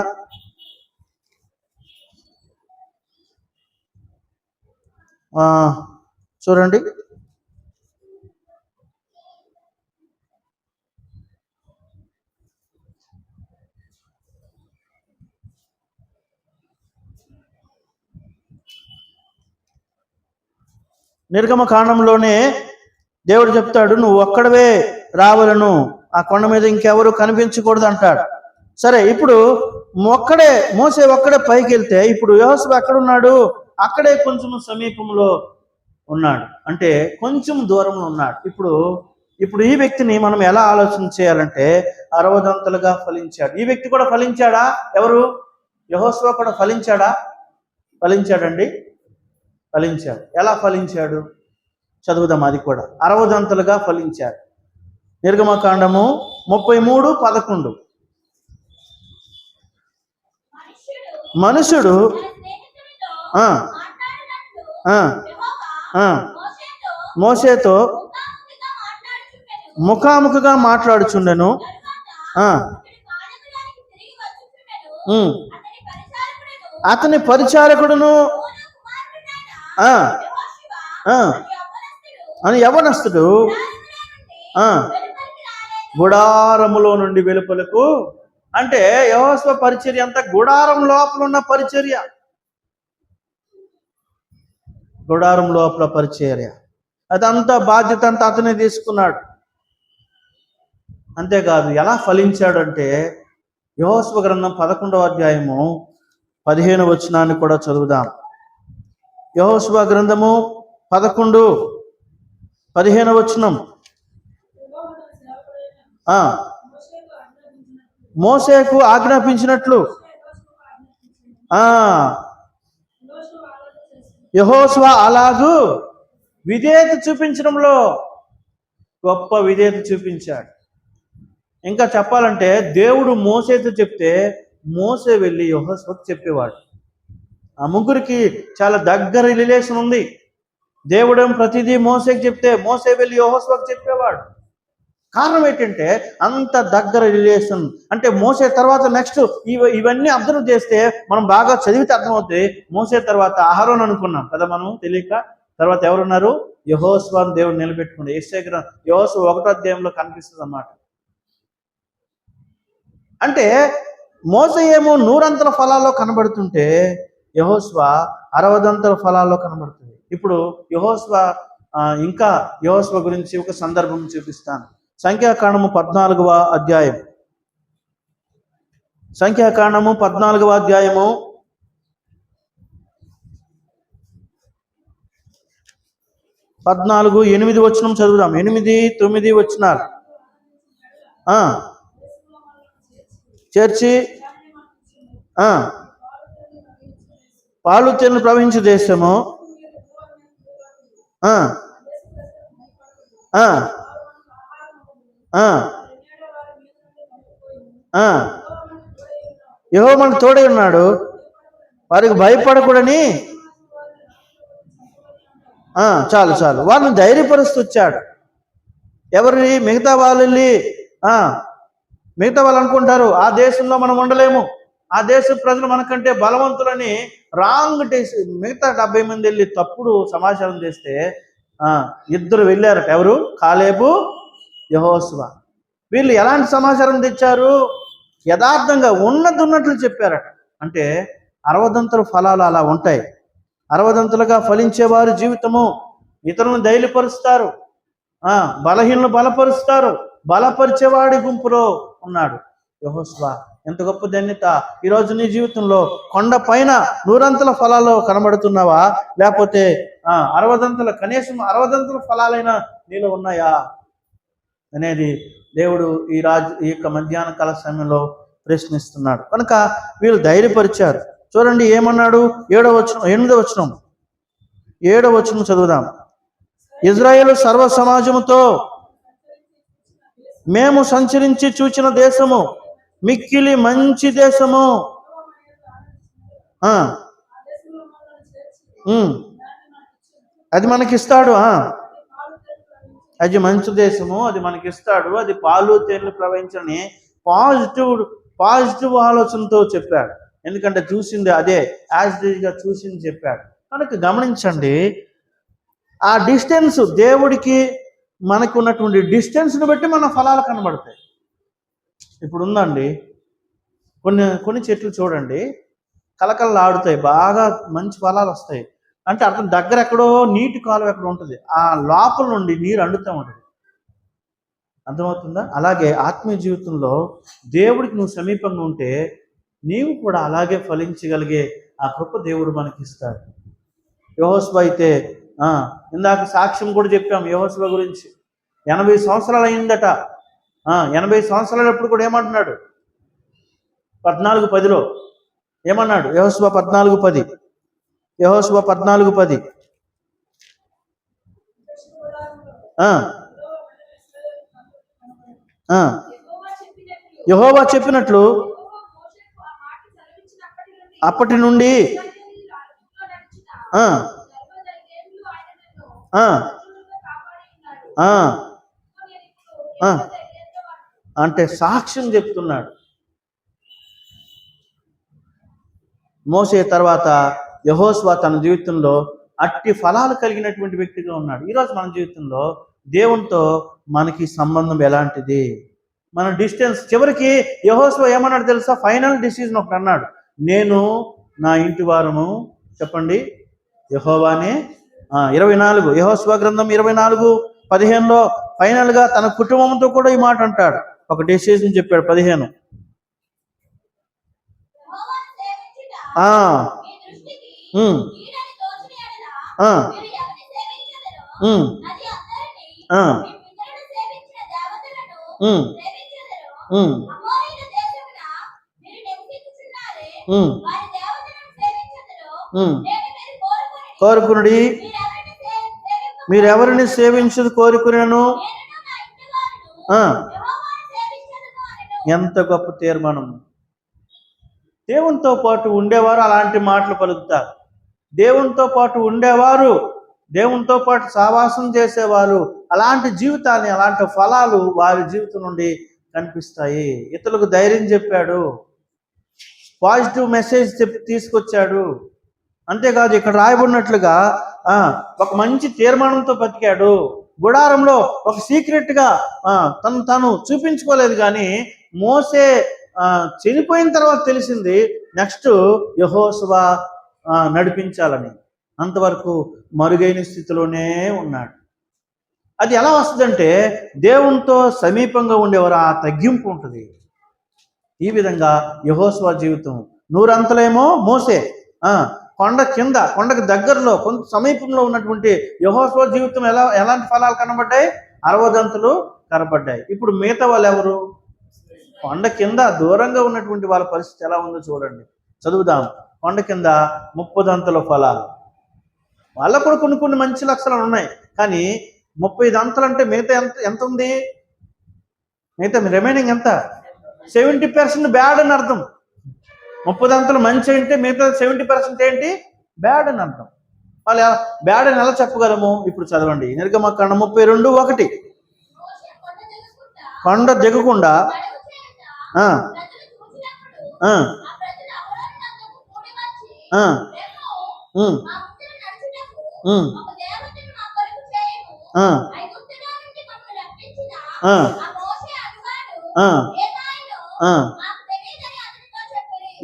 [SPEAKER 1] చూడండి. నిర్గమకాండంలోనే దేవుడు చెప్తాడు, నువ్వు ఒక్కడవే రావలను, ఆ కొండ మీద ఇంకెవరు కనిపించకూడదు అంటాడు. సరే, ఇప్పుడు మోసే ఒక్కడే పైకి వెళ్తే ఇప్పుడు యెహోషువ ఎక్కడున్నాడు? అక్కడే కొంచెం సమీపంలో ఉన్నాడు, అంటే కొంచెం దూరంలో ఉన్నాడు. ఇప్పుడు ఈ వ్యక్తిని మనం ఎలా ఆలోచన చేయాలంటే 60 ఫలించాడు. ఈ వ్యక్తి కూడా ఫలించాడా? ఎవరు? యెహోషువ కూడా ఫలించాడా? ఫలించాడండి, ఫలించాడు. ఎలా ఫలించాడు చదువుదాం. అది కూడా 60 ఫలించాడు. నిర్గమకాండము 33:11. మనుషుడు మోసేతో ముఖాముఖిగా మాట్లాడుచుండెను. అతని పరిచారకుడును అని యవనస్తుడు గుడారములో నుండి వెలుపలకు. అంటే యెహోషువ పరిచర్య అంతా గుడారం లోపల ఉన్న పరిచర్య. గుడారం లోపల పరిచర్య, అదంతా బాధ్యత అంతా అతనే తీసుకున్నాడు. అంతేకాదు, ఎలా ఫలించాడు అంటే యెహోషువ గ్రంథం 11వ అధ్యాయము 15వ వచనాన్ని కూడా చదువుదాం. యెహోషువ గ్రంథము 11:15 వచనం. మోసేకు ఆజ్ఞాపించినట్లు యెహోషువ అలాగూ విధేయత చూపించడంలో గొప్ప విధేయత చూపించాడు. ఇంకా చెప్పాలంటే దేవుడు మోసేతో చెప్తే మోసే వెళ్ళి యెహోషువకు చెప్పేవాడు. ఆ ముగ్గురికి చాలా దగ్గర రిలేషన్ ఉంది. దేవుడేం ప్రతిదీ మోసేకి చెప్తే మోసే వెళ్ళి యెహోషువకు చెప్పేవాడు. కారణం ఏంటంటే అంత దగ్గర రిలేషన్. అంటే మోసే తర్వాత నెక్స్ట్ ఇవన్నీ అబ్జర్వ్ చేస్తే మనం బాగా చదివితే అర్థమవుతాయి. మోసే తర్వాత అహరోన్ అనుకున్నాం కదా మనం తెలియక. తర్వాత ఎవరున్నారు? యెహోషువ దేవుడు నిలబెట్టుకుంటే యెహోషువ 1వ అధ్యాయంలో కనిపిస్తుంది అన్నమాట. అంటే మోసే ఏమో 100 ఫలాల్లో కనబడుతుంటే యెహోషువ 60 ఫలాల్లో కనబడుతుంది. ఇప్పుడు ఇంకా యెహోషువ గురించి ఒక సందర్భం చూపిస్తాను. సంఖ్యాకాండము 14వ అధ్యాయం. సంఖ్యాకాండము 14వ అధ్యాయము 14:8 వచనం చదువుదాం. 8, 9 వచనాలు. చేర్చి పాలు తేనెలు ప్రవహించే దేశము, యెహోవా మనకు తోడై ఉన్నాడు, వారికి భయపడకూడని. చాలు వాళ్ళని ధైర్యపరుస్తూ వచ్చాడు. ఎవరిని? మిగతా వాళ్ళు అనుకుంటారు ఆ దేశంలో మనం ఉండలేము, ఆ దేశ ప్రజలు మనకంటే బలవంతులని రాంగ్ మిగతా 70 మంది వెళ్ళి తప్పుడు సమాచారం చేస్తే 2 వెళ్ళారట. ఎవరు? కాలేబు, యెహోషువ. వీళ్ళు ఎలాంటి సమాచారం తెచ్చారు? యథార్థంగా ఉన్నట్లు చెప్పారట. అంటే 60 ఫలాలు అలా ఉంటాయి. 60 ఫలించే వారి జీవితము. ఇతరులను ధైర్యపరుస్తారు, బలహీనలు బలపరుస్తారు. బలపరిచేవాడి గుంపులో ఉన్నాడు యెహోషువ. ఎంత గొప్ప ధన్యత! ఈరోజు నీ జీవితంలో కొండ పైన 100 ఫలాలు కనబడుతున్నావా, లేకపోతే 60 కనీసం 60 ఫలాలైనా నీలో ఉన్నాయా అనేది దేవుడు ఈ యొక్క మధ్యాహ్న కాల సమయంలో ప్రశ్నిస్తున్నాడు. కనుక వీళ్ళు ధైర్యపరిచారు. చూడండి ఏమన్నాడు, 8వ వచనం చదువుదాం. ఇజ్రాయేలు సర్వ సమాజముతో మేము సంచరించి చూచిన దేశము మిక్కిలి మంచి దేశము. అది మనకిస్తాడు. అది మంచి దేశము, అది మనకిస్తాడు. అది పాలు తేనెలు ప్రవహించని పాజిటివ్ ఆలోచనతో చెప్పాడు. ఎందుకంటే చూసింది అదే, యాజ్గా చూసింది చెప్పాడు. కనుక గమనించండి, ఆ డిస్టెన్స్, దేవుడికి మనకు ఉన్నటువంటి డిస్టెన్స్ని బట్టి మన ఫలాలు కనబడతాయి. ఇప్పుడు ఉందండి, కొన్ని చెట్లు చూడండి కలకలలాడుతాయి, బాగా మంచి ఫలాలు వస్తాయి. అంటే అతని దగ్గర ఎక్కడో నీటి కాలువ ఎక్కడ ఉంటుంది, ఆ లోపల నుండి నీరు అండుతూ ఉంటుంది. అర్థమవుతుందా? అలాగే ఆత్మీయ జీవితంలో దేవుడికి నువ్వు సమీపంగా ఉంటే నీవు కూడా అలాగే ఫలించగలిగే ఆ కృప దేవుడు మనకి ఇస్తాడు. యెహోషువ అయితే ఇందాక సాక్ష్యం కూడా చెప్పాం యెహోషువ గురించి. 80 సంవత్సరాలు అయిందట. 80 సంవత్సరాలప్పుడు కూడా ఏమంటున్నాడు, 14:10 ఏమన్నాడు? యెహోషువ 14:10 యెహోవా చెప్పినట్లు అప్పటి నుండి అంటే సాక్ష్యం చెప్తున్నాడు. మోసే తర్వాత యెహోషువ తన జీవితంలో అట్టి ఫలాలు కలిగినటువంటి వ్యక్తిగా ఉన్నాడు. ఈరోజు మన జీవితంలో దేవునితో మనకి సంబంధం ఎలాంటిది? మన డిస్టెన్స్. చివరికి యెహోషువ ఏమన్నాడు తెలుసా? ఫైనల్ డిసిజన్ ఒకటి అన్నాడు, నేను నా ఇంటి వారము, చెప్పండి, యెహోవానే. 24 యెహోషువ గ్రంథం 24:15 ఫైనల్గా తన కుటుంబంతో కూడా ఈ మాట అంటాడు. ఒక డిసిజన్ చెప్పాడు. 15 కోరుకునుడి, మీరెవరిని సేవించదు కోరుకునేను. ఎంత గొప్ప తీర్మానం! దేవునితో పాటు ఉండేవారు అలాంటి మాటలు పలుకుతారు. దేవునితో పాటు ఉండేవారు, దేవునితో పాటు సహవాసం చేసేవారు అలాంటి జీవితాన్ని, అలాంటి ఫలాలు వారి జీవితం నుండి కనిపిస్తాయి. ఇతరులకు ధైర్యం చెప్పాడు, పాజిటివ్ మెసేజ్ తీసుకొచ్చాడు. అంతేకాదు, ఇక్కడ రాయబడినట్లుగా ఒక మంచి తీర్మానంతో బతికాడు. గుడారంలో ఒక సీక్రెట్గా తను చూపించుకోలేదు. కానీ మోసే చనిపోయిన తర్వాత తెలిసింది నెక్స్ట్ యెహోషువ నడిపించాలని. అంతవరకు మరుగైన స్థితిలోనే ఉన్నాడు. అది ఎలా వస్తుందంటే దేవునితో సమీపంగా ఉండేవారు ఆ తగ్గింపు ఉంటుంది. ఈ విధంగా యెహోషువ జీవితం 100 అంతలేమో మోసే, కొండ కింద, కొండకు దగ్గరలో, కొంత సమీపంలో ఉన్నటువంటి యెహోషువ జీవితం ఎలాంటి ఫలాలు కనబడ్డాయి? 60 అంతలు కనబడ్డాయి. ఇప్పుడు మిగతా వాళ్ళు ఎవరు? కొండ కింద దూరంగా ఉన్నటువంటి వాళ్ళ పరిస్థితి ఎలా ఉందో చూడండి. చదువుదాం. కొండ కింద 30 అంతల ఫలాలు. వాళ్ళకు కూడా కొన్ని మంచి లక్షణాలు ఉన్నాయి. కానీ 35 అంతలు అంటే మిగతా ఎంత ఉంది? మిగతా రిమైనింగ్ ఎంత? 70% బ్యాడ్ అని అర్థం. 30 అంతలు మంచి అంటే మిగతా 70% ఏంటి? బ్యాడ్ అని అర్థం. వాళ్ళు బ్యాడ్ అని ఎలా చెప్పగలము? ఇప్పుడు చదవండి. నిర్గమకాండం 32:1 కొండ దిగకుండా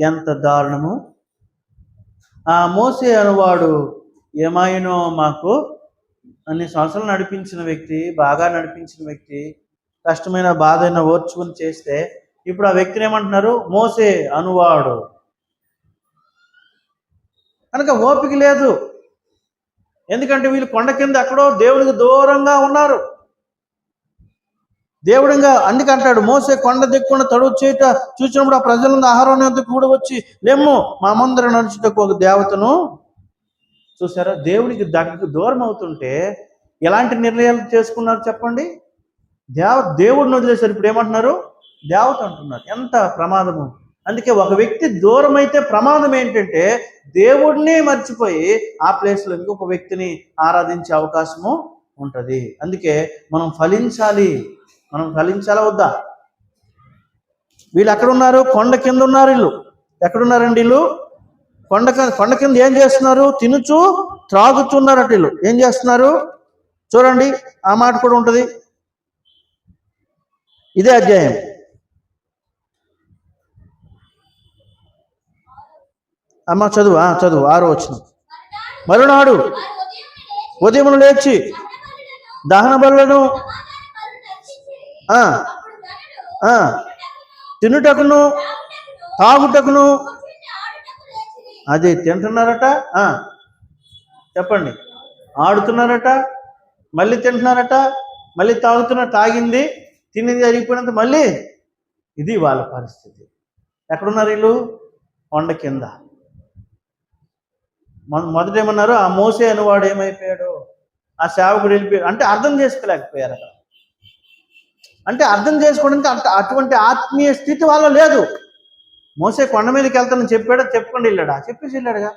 [SPEAKER 1] ఎంత దారుణము! ఆ మోసే అనువాడు ఏమాయనో మాకు అన్ని సంవత్సరాలు నడిపించిన వ్యక్తి, బాగా నడిపించిన వ్యక్తి, కష్టమైన బాధైన ఓర్చుకుని చేస్తే ఇప్పుడు ఆ వ్యక్తిని ఏమంటున్నారు? మోసే అనువాడు. కనుక ఓపిక లేదు. ఎందుకంటే వీళ్ళు కొండ కింద ఎక్కడో దేవుడికి దూరంగా ఉన్నారు. దేవుడిగా అందుకంటాడు, మోసే కొండ దిక్కున తడువు చేయట చూసినప్పుడు ఆ ప్రజలను ఆహారం కూడా వచ్చి లేమ్మో మా ముందర నడుచుటకు ఒక దేవతను చూసారా. దేవుడికి దూరం అవుతుంటే ఎలాంటి నిర్ణయాలు చేసుకున్నారు చెప్పండి. దేవుడిని వదిలేశారు. ఇప్పుడు ఏమంటున్నారు? దేవత అంటున్నారు. ఎంత ప్రమాదము. అందుకే ఒక వ్యక్తి దూరం అయితే ప్రమాదం ఏంటంటే దేవుడిని మర్చిపోయి ఆ ప్లేస్లో ఇంకొక వ్యక్తిని ఆరాధించే అవకాశము ఉంటుంది. అందుకే మనం ఫలించాలా వద్దా? వీళ్ళు ఎక్కడ ఉన్నారు? కొండ కింద ఉన్నారు. వీళ్ళు ఎక్కడున్నారండి? వీళ్ళు కొండ కింద ఏం చేస్తున్నారు? తినుచు త్రాగుతున్నారట. వీళ్ళు ఏం చేస్తున్నారు చూడండి. ఆ మాట కూడా ఉంటుంది ఇదే అధ్యాయం. అమ్మ చదువు 6వ వచనం. మరునాడు ఉదయమును లేచి దహన బలులను తినుటకును తాగుటకును. అదే తింటున్నారట, చెప్పండి, ఆడుతున్నారట, మళ్ళీ తింటున్నారట, మళ్ళీ తాగింది తినేది జరిగిపోయినంత మళ్ళీ ఇది వాళ్ళ పరిస్థితి. ఎక్కడున్నారు వీళ్ళు? కొండ కింద. మొదట ఏమన్నారు? ఆ మోసే అనువాడు ఏమైపోయాడు? ఆ సేవకుడు వెళ్ళిపోయాడు. అంటే అర్థం చేసుకోలేకపోయారు అక్కడ. అంటే అర్థం చేసుకోవడానికి అటువంటి ఆత్మీయ స్థితి వాళ్ళ లేదు. మోసే కొండ మీదకి వెళ్తానని చెప్పుకొని వెళ్ళాడా? చెప్పేసి వెళ్ళాడుగా,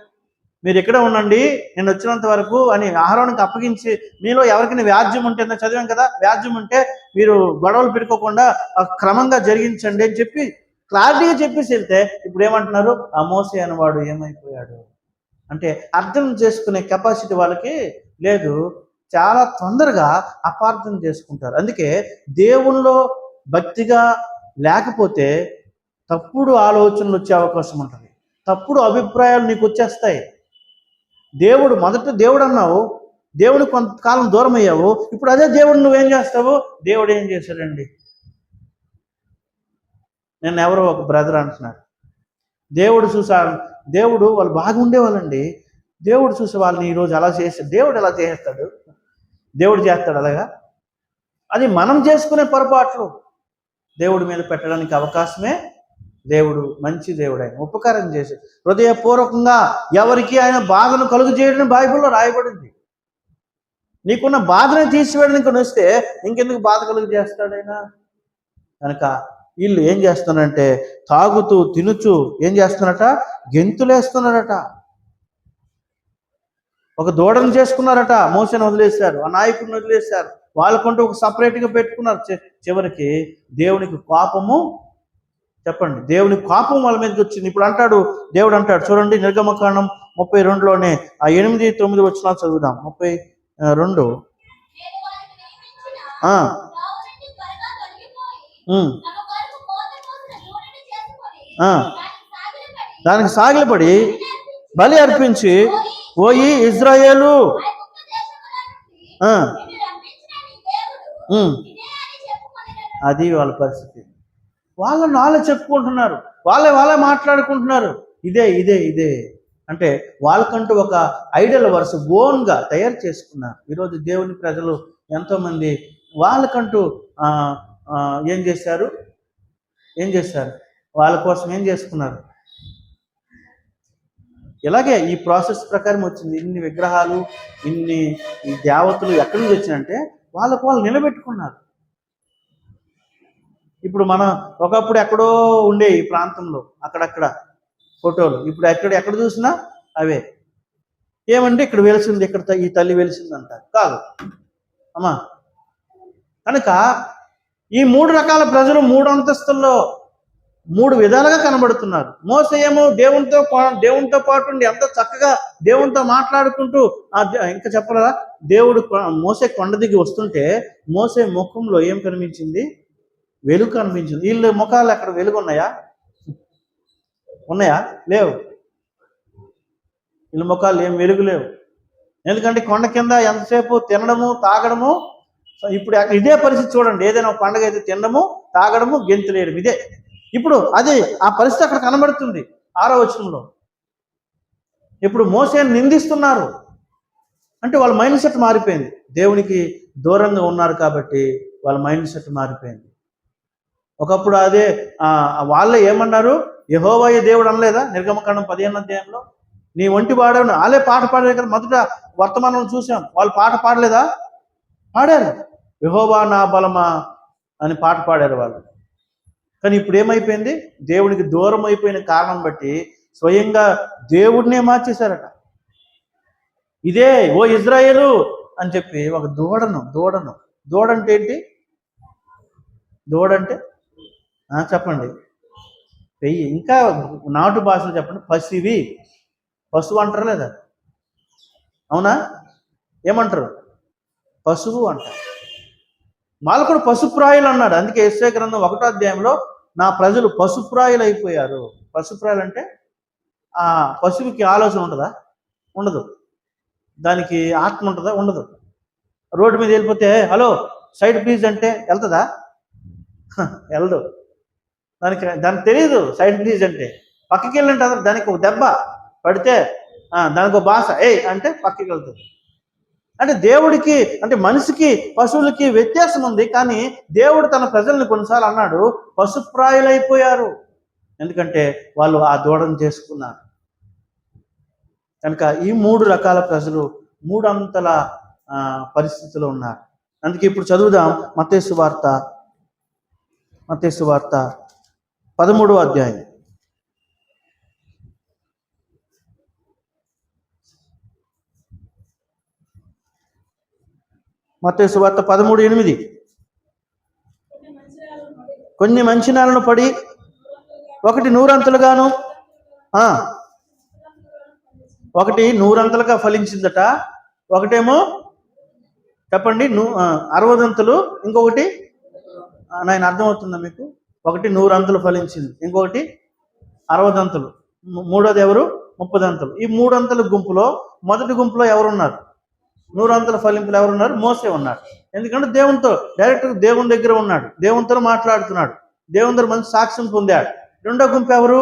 [SPEAKER 1] మీరు ఇక్కడే ఉండండి నేను వచ్చినంత వరకు అని ఆహారానికి అప్పగించి, మీలో ఎవరికైనా వ్యాజ్యం ఉంటే చదివాం కదా, వ్యాజ్యం ఉంటే మీరు గొడవలు పెట్టుకోకుండా క్రమంగా జరిగించండి అని చెప్పి క్లారిటీగా చెప్పేసి వెళ్తే ఇప్పుడు ఏమంటున్నారు? ఆ మోసే అనేవాడు ఏమైపోయాడు అంటే అర్థం చేసుకునే కెపాసిటీ వాళ్ళకి లేదు. చాలా తొందరగా అపార్థం చేసుకుంటారు. అందుకే దేవుల్లో భక్తిగా లేకపోతే తప్పుడు ఆలోచనలు వచ్చే అవకాశం ఉంటుంది. తప్పుడు అభిప్రాయాలు నీకు వచ్చేస్తాయి. మొదట దేవుడు అన్నావు, దేవుడు కొంతకాలం దూరం అయ్యావు, ఇప్పుడు అదే దేవుడు నువ్వేం చేస్తావు? దేవుడు ఏం చేశాడండి? నేను ఎవరో ఒక బ్రదర్ అంటున్నాడు, దేవుడు వాళ్ళు బాగుండేవాళ్ళండి, దేవుడు చూసి వాళ్ళని ఈరోజు అలా చేస్తాడు. దేవుడు ఎలా చేస్తాడు? దేవుడు చేస్తాడు అలాగా? అది మనం చేసుకునే పొరపాట్లు దేవుడి మీద పెట్టడానికి అవకాశమే. దేవుడు మంచి దేవుడు, ఆయన ఉపకారం చేసి హృదయపూర్వకంగా ఎవరికి ఆయన బాధను కలుగు చేయడం బైబిల్లో రాయబడింది. నీకున్న బాధని తీసివేయడానికి వస్తే ఇంకెందుకు బాధ కలుగు చేస్తాడు ఆయన? కనుక వీళ్ళు ఏం చేస్తున్నారంటే తాగుతూ తినుచు ఏం చేస్తున్నారట? గెంతులేస్తున్నారట. ఒక దూడను చేసుకున్నారట, మోసను వదిలేశారు, ఆ నాయకుడిని వదిలేశారు, వాళ్ళకంటూ ఒక సపరేట్గా పెట్టుకున్నారు. చివరికి దేవునికి కోపము, చెప్పండి, దేవుని కోపం వాళ్ళ మీదకి వచ్చింది. ఇప్పుడు దేవుడు అంటాడు చూడండి, నిర్గమకాండం 32లోనే ఆ 8-9 వచనాలు చదువుదాం. 32 దానికి సాగిలపడి బలి అర్పించి, ఓయి ఇజ్రాయేలు, అది వాళ్ళ పరిస్థితి. వాళ్ళే చెప్పుకుంటున్నారు, వాళ్ళే మాట్లాడుకుంటున్నారు. ఇదే అంటే వాళ్ళకంటూ ఒక ఐడియల్ వర్స్ ఓన్గా తయారు చేసుకున్నారు. ఈరోజు దేవుని ప్రజలు ఎంతోమంది వాళ్ళకంటూ ఏం చేశారు? వాళ్ళ కోసం ఏం చేసుకున్నారు? ఇలాగే ఈ ప్రాసెస్ ప్రకారం వచ్చింది. ఇన్ని విగ్రహాలు, ఇన్ని దేవతలు ఎక్కడి నుంచి వచ్చినంటే వాళ్ళు నిలబెట్టుకున్నారు. ఇప్పుడు మనం ఒకప్పుడు ఎక్కడో ఉండే ఈ ప్రాంతంలో అక్కడక్కడ ఫోటోలు, ఇప్పుడు ఎక్కడ చూసినా అవే. ఏమంటే ఇక్కడ వెలిసింది, ఇక్కడ ఈ తల్లి వెలిసింది అంటారు. కాదు అమ్మా. కనుక ఈ 3 రకాల ప్రజలు 3 అంతస్తుల్లో 3 విధాలుగా కనబడుతున్నారు. మోసే ఏమో దేవునితో పాటు ఉండి ఎంత చక్కగా దేవునితో మాట్లాడుకుంటూ ఇంకా చెప్పరా, మోసే కొండ దిగి వస్తుంటే మోసే ముఖంలో ఏం కనిపించింది? వెలుగు కనిపించింది. వీళ్ళ ముఖాలు ఎక్కడ వెలుగు ఉన్నాయా? లేవు. వీళ్ళ ముఖాలు ఏం వెలుగులేవు. ఎందుకంటే కొండ కింద ఎంతసేపు తినడము తాగడము. ఇప్పుడు ఇదే పరిస్థితి చూడండి. ఏదైనా ఒక పండుగ అయితే తినడము తాగడము గెంతులేయడం ఇదే. ఇప్పుడు అది ఆ పరిస్థితి అక్కడ కనబడుతుంది 6వ వచనంలో. ఇప్పుడు మోసేని నిందిస్తున్నారు అంటే వాళ్ళ మైండ్ సెట్ మారిపోయింది. దేవునికి దూరంగా ఉన్నారు కాబట్టి వాళ్ళ మైండ్ సెట్ మారిపోయింది. ఒకప్పుడు అదే వాళ్ళే ఏమన్నారు, యెహోవాయే దేవుడు అనలేదా? నిర్గమకాండం 15వ అధ్యాయంలో నీ ఒంటి వాడని వాళ్ళే పాట పాడలేదు కదా. మొదట వర్తమానం చూసాం, వాళ్ళు పాట పాడలేదా? పాడారు. యెహోవా నా బలమా అని పాట పాడారు వాళ్ళు. కానీ ఇప్పుడు ఏమైపోయింది, దేవునికి దూరం అయిపోయిన కారణం బట్టి స్వయంగా దేవుడినే మార్చేశారట. ఇదే ఓ ఇజ్రాయేలు అని చెప్పి ఒక దూడంటే ఏంటి? దూడంటే చెప్పండి, పెయ్యి. ఇంకా నాటు భాషలో చెప్పండి, పసివి. పశువు అంటారు లేదా? అవునా? ఏమంటారు? పశువు అంటారు. వాళ్ళు కూడా పశుప్రాయులు అన్నాడు. అందుకే యెషయా గ్రంథం 1వ అధ్యాయంలో నా ప్రజలు పశుప్రాయులు అయిపోయారు. పశుప్రాయులు అంటే ఆ పశువుకి ఆలోచన ఉంటుందా? ఉండదు. దానికి ఆత్మ ఉంటుందా? ఉండదు. రోడ్డు మీద వెళ్ళిపోతే హలో సైడ్ ప్లీజ్ అంటే వెళ్తుందా? వెళ్ళదు. దానికి తెలియదు సైడ్ ప్లీజ్ అంటే. పక్కకి వెళ్ళంటే దానికి ఒక దెబ్బ పడితే దానికి ఒక భాష అంటే పక్కకి వెళ్తుంది. అంటే దేవుడికి అంటే మనిషికి పశువులకి వ్యత్యాసం ఉంది. కానీ దేవుడు తన ప్రజల్ని కొన్నిసార్లు అన్నాడు పశుప్రాయులైపోయారు. ఎందుకంటే వాళ్ళు ఆ దూడను చేసుకున్నారు. కనుక ఈ 3 రకాల ప్రజలు 3 అంతల పరిస్థితిలో ఉన్నారు. అందుకే ఇప్పుడు చదువుదాం మత్తయి సువార్త 13వ అధ్యాయం. మత్తయి సువార్త 13:8. కొన్ని మంచి నేలను పడి ఒకటి 100 అంతలుగా ఫలించిందట. ఒకటేమో చెప్పండి 60 ఇంకొకటి నేను అర్థమవుతుందా మీకు? ఒకటి 100 ఫలించింది, ఇంకొకటి 60, మూడోది ఎవరు 30. ఈ 3 గుంపులో మొదటి గుంపులో ఎవరున్నారు? 100 ఫలింపులు ఎవరున్నారు? మోసే ఉన్నాడు. ఎందుకంటే దేవునితో డైరెక్ట్గా దేవుని దగ్గర ఉన్నాడు, దేవునితో మాట్లాడుతున్నాడు, దేవుని దగ్గర మంచి సాక్ష్యం పొందాడు. రెండో గుంపు ఎవరు?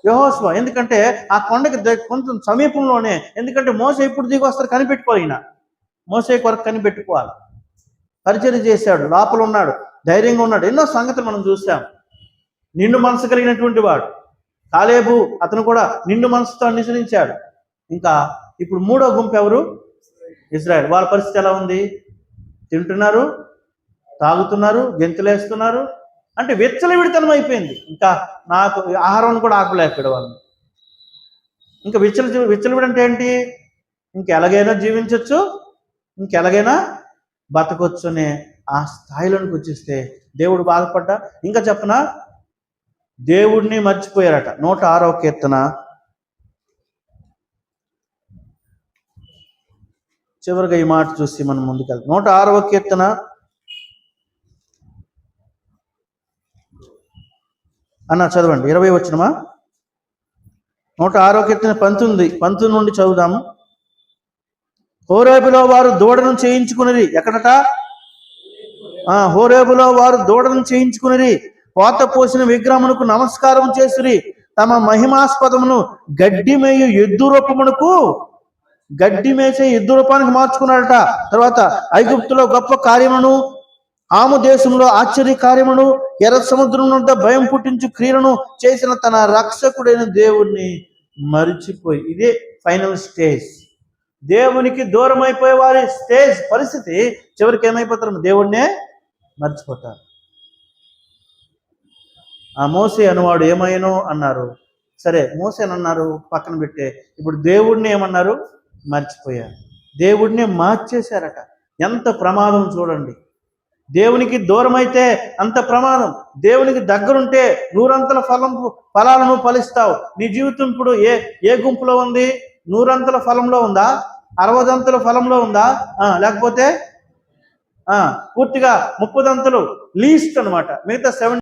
[SPEAKER 1] యెహోషువ. ఎందుకంటే ఆ కొండకి కొంచెం సమీపంలోనే. ఎందుకంటే మోసే ఎప్పుడు దిగి వస్తారు కనిపెట్టుకోవాలి. ఈయన మోసే కొరకు కనిపెట్టుకోవాలి. పరిచర్య చేశాడు, లోపల ఉన్నాడు, ధైర్యంగా ఉన్నాడు. ఎన్నో సంగతులు మనం చూసాం. నిండు మనసు కలిగినటువంటి వాడు కాలేబు, అతను కూడా నిండు మనసుతో అనుసరించాడు. ఇంకా ఇప్పుడు 3వ గుంపు ఎవరు? ఇజ్రాయెల్. వాళ్ళ పరిస్థితి ఎలా ఉంది? తింటున్నారు, తాగుతున్నారు, గెంతులేస్తున్నారు. అంటే విచ్చలవిడితనం అయిపోయింది. ఇంకా నాకు ఆహారం కూడా ఆకలేకపోయాడు వాళ్ళు. ఇంకా విచ్చలవిడి అంటే ఏంటి? ఇంకెలాగైనా జీవించవచ్చు, ఇంకెలాగైనా బతకొచ్చు అనే ఆ స్థాయిలోనికి వచ్చేస్తే దేవుడు బాధపడ్డా. ఇంకా చెప్పనా, దేవుడిని మర్చిపోయారట. 106వ కీర్తన చివరిగా ఈ మాట చూసి మనం ముందుకెళ్తాం. 106వ కీర్తన చదవండి, 20 వచనమా? 106వ కీర్తన 19 నుండి చదువుదాము. హోరేబులో వారు దూడను చేయించుకునేది. ఎక్కడట? హోరేబులో వారు దూడను చేయించుకునేది. పోత పోసిన విగ్రహమునకు నమస్కారం చేసిరి. తమ మహిమాస్పదమును గడ్డి మేసే ఎద్దు రూపానికి మార్చుకున్నాడట. తర్వాత ఐగుప్తులో గొప్ప కార్యమును, ఆము దేశంలో ఆశ్చర్య కార్యమును, ఎర్ర సముద్రం నుండి భయం పుట్టించు క్రియలను చేసిన తన రక్షకుడైన దేవుణ్ణి మరిచిపోయి. ఇదే ఫైనల్ స్టేజ్. దేవునికి దూరం అయిపోయే వారి స్టేజ్ పరిస్థితి చివరికి ఏమైపోతారు? దేవుణ్ణే మర్చిపోతారు. ఆ మోసే అనువాడు ఏమైనో అన్నారు. సరే మోసేని అన్నారు, పక్కన పెట్టే. ఇప్పుడు దేవుడిని ఏమన్నారు? మర్చిపోయారు. దేవుడిని మార్చేశారట. ఎంత ప్రమాదం చూడండి. దేవునికి దూరం అయితే అంత ప్రమాదం. దేవునికి దగ్గరుంటే 100 ఫలాలను ఫలిస్తావు. నీ జీవితం ఇప్పుడు ఏ గుంపులో ఉంది? 100 ఫలంలో ఉందా? 60 ఫలంలో ఉందా? లేకపోతే పూర్తిగా 30 లీస్ట్ అనమాట. మిగతా 70